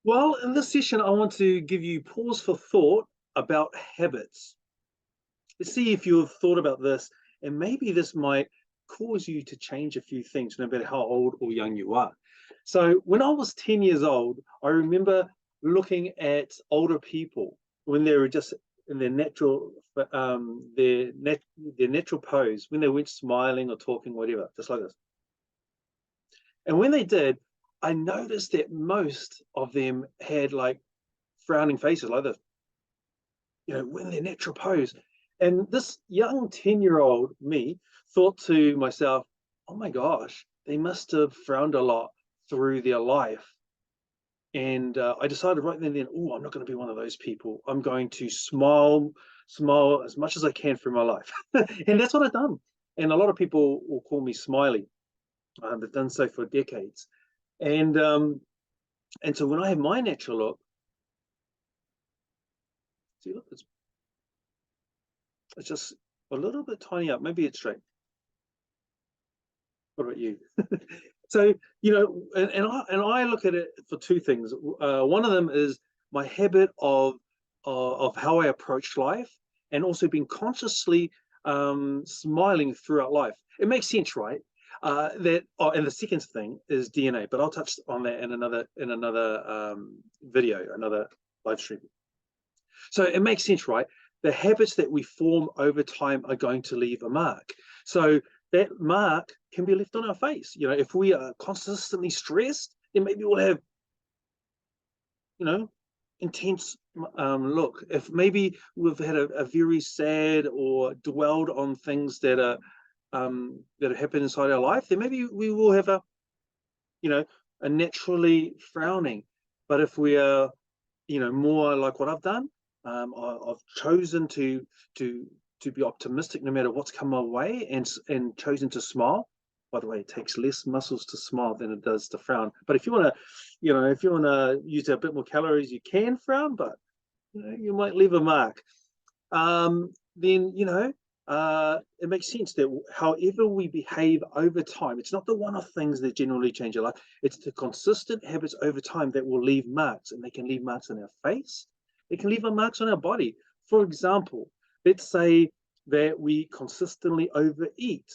Well, in this session, I want to give you pause for thought about habits. Let's see if you've thought about this, and maybe this might cause you to change a few things, no matter how old or young you are. So, when I was 10 years old, I remember looking at older people when they were just in their their natural pose, when they weren't smiling or talking, whatever, just like this. And when they did, I noticed that most of them had like frowning faces like this, when their natural pose. And this young 10-year-old me thought to myself, oh my gosh, they must have frowned a lot through their life. And I decided right then and then, oh, I'm not going to be one of those people. I'm going to smile as much as I can through my life. And that's what I've done. And a lot of people will call me Smiley. They've done so for decades. And and so when I have my natural look, see, look, it's just a little bit tiny up. Maybe it's straight. What about you? So, and I look at it for two things. One of them is my habit of how I approach life, and also being consciously smiling throughout life. It makes sense, right? And the second thing is DNA, but I'll touch on that in another video, another live stream. So it makes sense, right? The habits that we form over time are going to leave a mark. So that mark can be left on our face. If we are consistently stressed, then maybe we'll have, intense look. If maybe we've had a very sad or dwelled on things that have happened inside our life, then maybe we will have a naturally frowning. But if we are, more like what I've done, I've chosen to be optimistic no matter what's come my way, and chosen to smile. By the way, it takes less muscles to smile than it does to frown. But if you want to use a bit more calories, you can frown, but you might leave a mark. Then it makes sense that however we behave over time, it's not the one-off things that generally change our life. It's the consistent habits over time that will leave marks, and they can leave marks on our face. They can leave marks on our body. For example, let's say that we consistently overeat,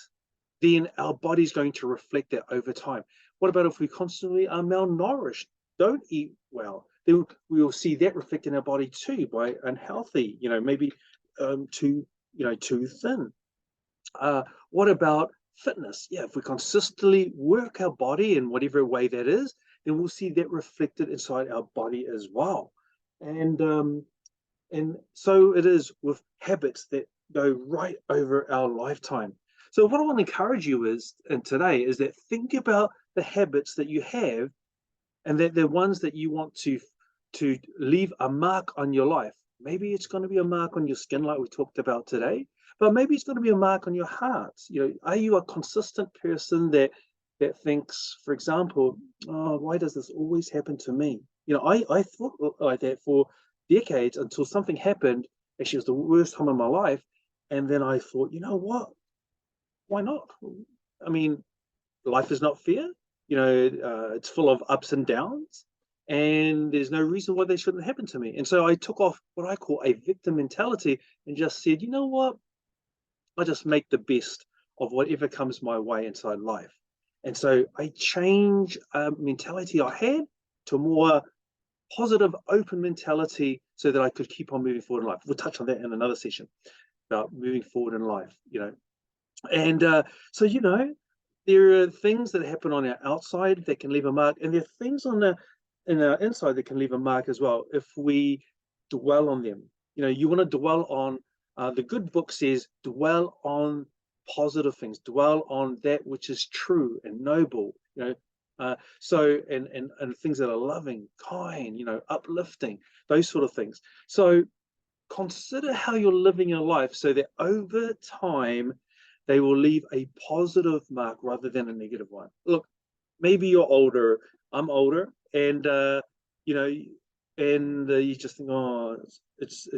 then our body's going to reflect that over time. What about if we constantly are malnourished, don't eat well? Then we will see that reflect in our body too, by unhealthy, maybe too thin. What about fitness? Yeah, if we consistently work our body in whatever way that is, then we'll see that reflected inside our body as well. And so it is with habits that go right over our lifetime. So what I want to encourage you today is that think about the habits that you have, and that the ones that you want to leave a mark on your life. Maybe it's going to be a mark on your skin, like we talked about today, but maybe it's going to be a mark on your heart. Are you a consistent person that thinks, for example, oh, why does this always happen to me? I thought like that for decades, until something happened. Actually, it was the worst time of my life. And then I thought, you know what? Why not? I mean, life is not fair. It's full of ups and downs, and there's no reason why they shouldn't happen to me. And so I took off what I call a victim mentality, and just said, you know what? I just make the best of whatever comes my way inside life. And so I change a mentality I had to a more positive, open mentality, so that I could keep on moving forward in life. We'll touch on that in another session about moving forward in life. And so there are things that happen on our outside that can leave a mark, and there are things in our inside that can leave a mark as well if we dwell on them. You want to dwell on, the good book says, dwell on positive things, dwell on that which is true and noble. So and things that are loving, kind, uplifting, those sort of things. So consider how you're living your life, so that over time they will leave a positive mark rather than a negative one. Look, maybe you're older, I'm older, and you just think, oh, it's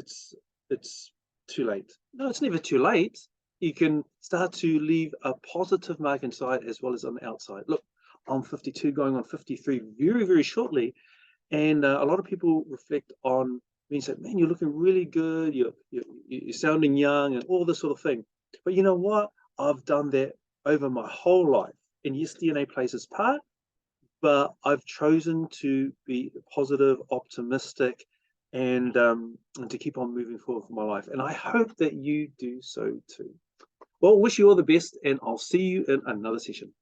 too late. No, it's never too late. You can start to leave a positive mark inside as well as on the outside. Look, I'm 52, going on 53 very, very shortly, And a lot of people reflect on me and say, man, you're looking really good, you're sounding young and all this sort of thing. But you know what? I've done that over my whole life. And yes, DNA plays its part, but I've chosen to be positive, optimistic, and to keep on moving forward for my life. And I hope that you do so too. Well, wish you all the best, and I'll see you in another session.